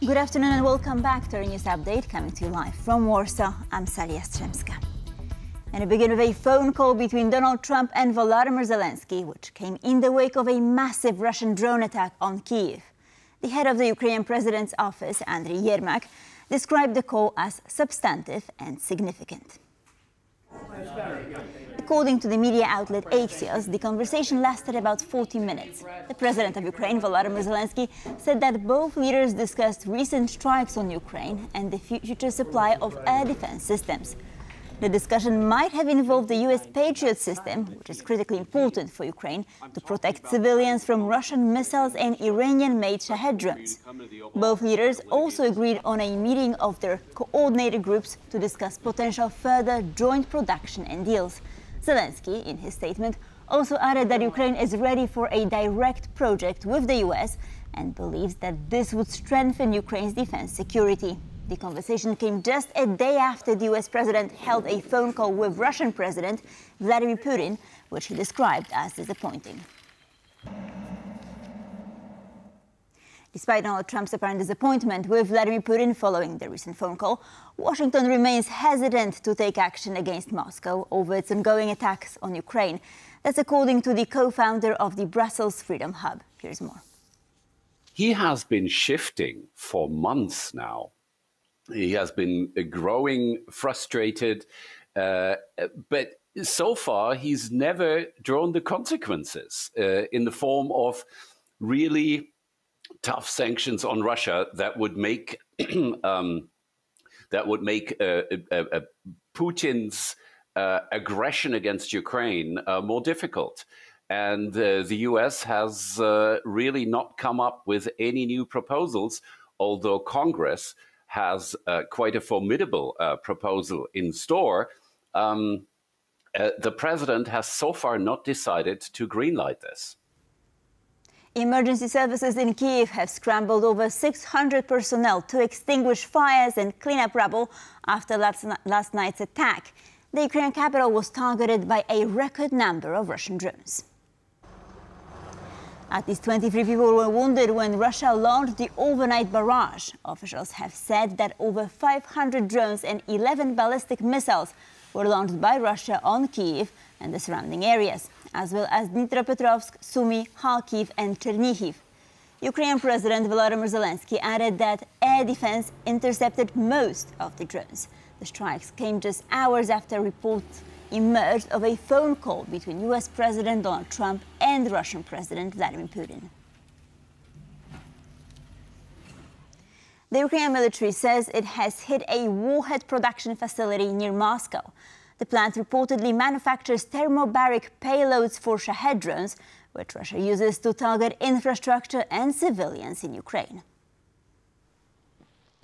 Good afternoon and welcome back to our news update, coming to you live from Warsaw. I'm Salia Strzemska. And it began with a phone call between Donald Trump and Volodymyr Zelensky, which came in the wake of a massive Russian drone attack on Kyiv. The head of the Ukrainian President's office, Andrii Yermak, described the call as substantive and significant. According to the media outlet Axios, the conversation lasted about 40 minutes. The president of Ukraine, Volodymyr Zelensky, said that both leaders discussed recent strikes on Ukraine and the future supply of air defense systems. The discussion might have involved the US Patriot system, which is critically important for Ukraine, to protect civilians from Russian missiles and Iranian-made Shahed drones. Both leaders also agreed on a meeting of their coordinated groups to discuss potential further joint production and deals. Zelensky, in his statement, also added that Ukraine is ready for a direct project with the US and believes that this would strengthen Ukraine's defense security. The conversation came just a day after the US president held a phone call with Russian President Vladimir Putin, which he described as disappointing. Despite Donald Trump's apparent disappointment with Vladimir Putin following the recent phone call, Washington remains hesitant to take action against Moscow over its ongoing attacks on Ukraine. That's according to the co-founder of the Brussels Freedom Hub. Here's more. He has been shifting for months now. He has been growing frustrated, but so far he's never drawn the consequences in the form of really tough sanctions on Russia that would make Putin's aggression against Ukraine more difficult. And the US has really not come up with any new proposals, although Congress has quite a formidable proposal in store. The president has so far not decided to greenlight this. Emergency services in Kiev have scrambled over 600 personnel to extinguish fires and clean up rubble after last night's attack. The Ukrainian capital was targeted by a record number of Russian drones. At least 23 people were wounded when Russia launched the overnight barrage. Officials have said that over 500 drones and 11 ballistic missiles were launched by Russia on Kyiv and the surrounding areas, as well as Dnipropetrovsk, Sumy, Kharkiv and Chernihiv. Ukrainian President Volodymyr Zelensky added that air defense intercepted most of the drones. The strikes came just hours after reports emerged of a phone call between US President Donald Trump and Russian President Vladimir Putin. The Ukrainian military says it has hit a warhead production facility near Moscow. The plant reportedly manufactures thermobaric payloads for Shahed drones, which Russia uses to target infrastructure and civilians in Ukraine.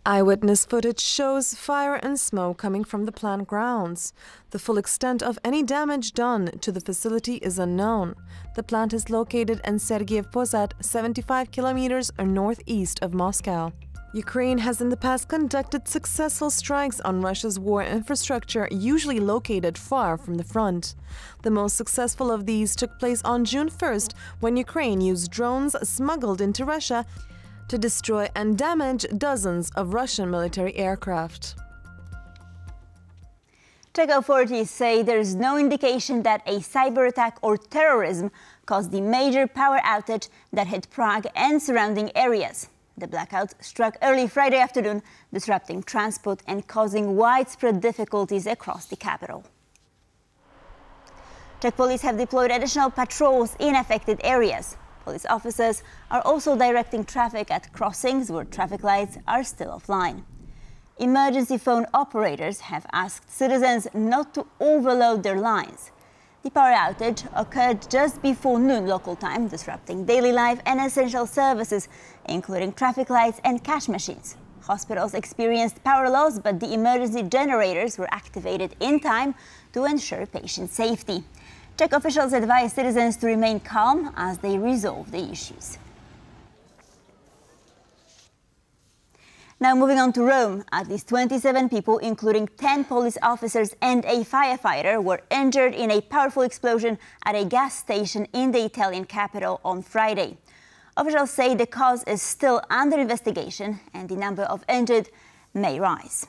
Eyewitness footage shows fire and smoke coming from the plant grounds. The full extent of any damage done to the facility is unknown. The plant is located in Sergiev Posad, 75 kilometers northeast of Moscow. Ukraine has in the past conducted successful strikes on Russia's war infrastructure, usually located far from the front. The most successful of these took place on June 1st, when Ukraine used drones smuggled into Russia to destroy and damage dozens of Russian military aircraft. Czech authorities say there is no indication that a cyber attack or terrorism caused the major power outage that hit Prague and surrounding areas. The blackout struck early Friday afternoon, disrupting transport and causing widespread difficulties across the capital. Czech police have deployed additional patrols in affected areas. Police officers are also directing traffic at crossings where traffic lights are still offline. Emergency phone operators have asked citizens not to overload their lines. The power outage occurred just before noon local time, disrupting daily life and essential services, including traffic lights and cash machines. Hospitals experienced power loss, but the emergency generators were activated in time to ensure patient safety. Czech officials advise citizens to remain calm as they resolve the issues. Now moving on to Rome, at least 27 people, including 10 police officers and a firefighter, were injured in a powerful explosion at a gas station in the Italian capital on Friday. Officials say the cause is still under investigation and the number of injured may rise.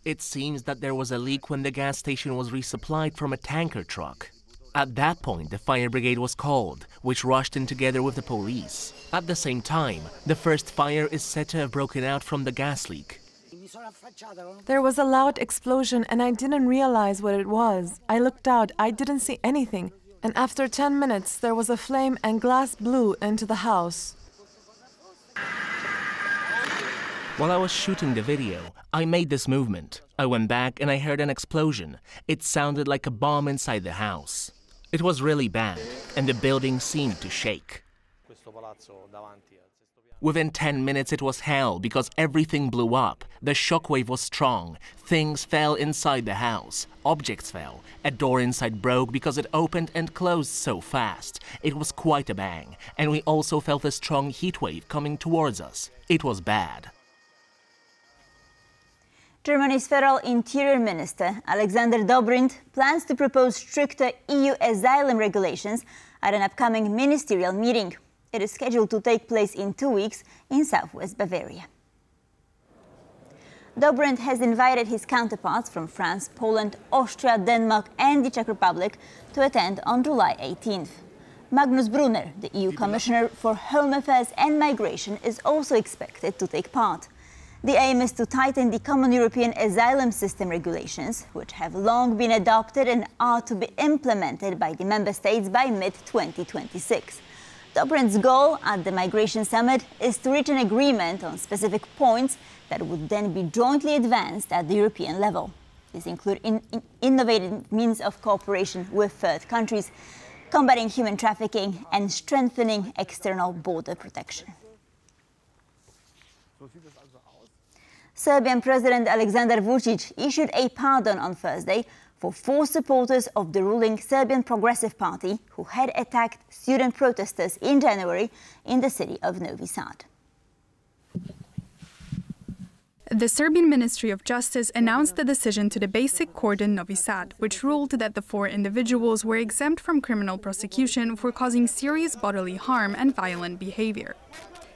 It seems that there was a leak when the gas station was resupplied from a tanker truck. At that point, the fire brigade was called, which rushed in together with the police. At the same time, the first fire is said to have broken out from the gas leak. There was a loud explosion and I didn't realize what it was. I looked out, I didn't see anything. And after 10 minutes, there was a flame and glass blew into the house. While I was shooting the video, I made this movement. I went back and I heard an explosion. It sounded like a bomb inside the house. It was really bad, and the building seemed to shake. Within 10 minutes it was hell because everything blew up. The shockwave was strong. Things fell inside the house. Objects fell. A door inside broke because it opened and closed so fast. It was quite a bang. And we also felt a strong heat wave coming towards us. It was bad. Germany's Federal Interior Minister, Alexander Dobrindt, plans to propose stricter EU asylum regulations at an upcoming ministerial meeting. It is scheduled to take place in 2 weeks in southwest Bavaria. Dobrindt has invited his counterparts from France, Poland, Austria, Denmark and the Czech Republic to attend on July 18th. Magnus Brunner, the EU Commissioner for Home Affairs and Migration, is also expected to take part. The aim is to tighten the common European asylum system regulations, which have long been adopted and are to be implemented by the member states by mid-2026. Dobrindt's goal at the Migration Summit is to reach an agreement on specific points that would then be jointly advanced at the European level. These include innovative means of cooperation with third countries, combating human trafficking and strengthening external border protection. Serbian President Aleksandar Vučić issued a pardon on Thursday for 4 supporters of the ruling Serbian Progressive Party who had attacked student protesters in January in the city of Novi Sad. The Serbian Ministry of Justice announced the decision to the Basic Court in Novi Sad, which ruled that the 4 individuals were exempt from criminal prosecution for causing serious bodily harm and violent behavior.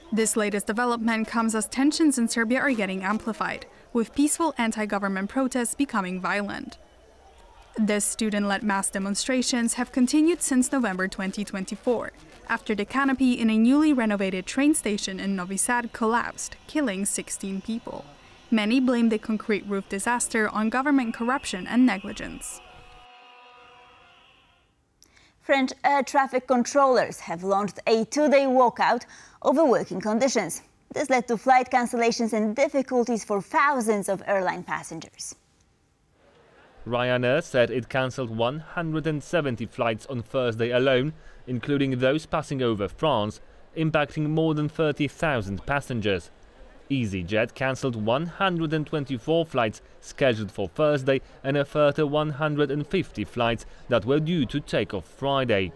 This latest development comes as tensions in Serbia are getting amplified, with peaceful anti-government protests becoming violent. The student-led mass demonstrations have continued since November 2024, after the canopy in a newly renovated train station in Novi Sad collapsed, killing 16 people. Many blame the concrete roof disaster on government corruption and negligence. French air traffic controllers have launched a 2-day walkout over working conditions. This led to flight cancellations and difficulties for thousands of airline passengers. Ryanair said it cancelled 170 flights on Thursday alone, including those passing over France, impacting more than 30,000 passengers. EasyJet cancelled 124 flights scheduled for Thursday and a further 150 flights that were due to take off Friday.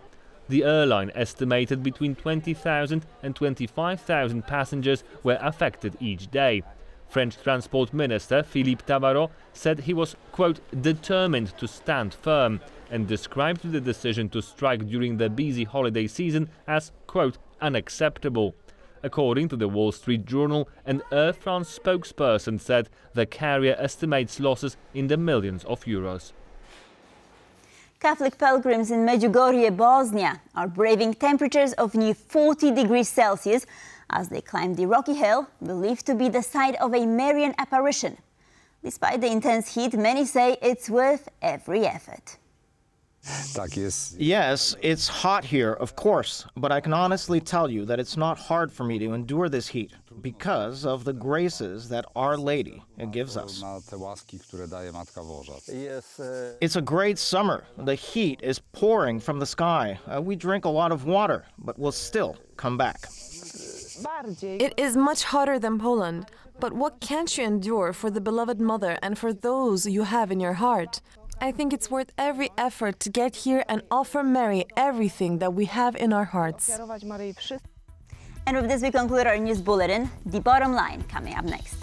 The airline estimated between 20,000 and 25,000 passengers were affected each day. French Transport Minister Philippe Tabarot said he was, quote, determined to stand firm, and described the decision to strike during the busy holiday season as, quote, unacceptable. According to the Wall Street Journal, an Air France spokesperson said the carrier estimates losses in the millions of euros. Catholic pilgrims in Medjugorje, Bosnia, are braving temperatures of near 40 degrees Celsius as they climb the rocky hill believed to be the site of a Marian apparition. Despite the intense heat, many say it's worth every effort. Yes, it's hot here, of course, but I can honestly tell you that it's not hard for me to endure this heat because of the graces that Our Lady gives us. It's a great summer. The heat is pouring from the sky. We drink a lot of water, but we'll still come back. It is much hotter than Poland, but what can't you endure for the beloved mother and for those you have in your heart? I think it's worth every effort to get here and offer Mary everything that we have in our hearts. And with this we conclude our news bulletin. The bottom line coming up next.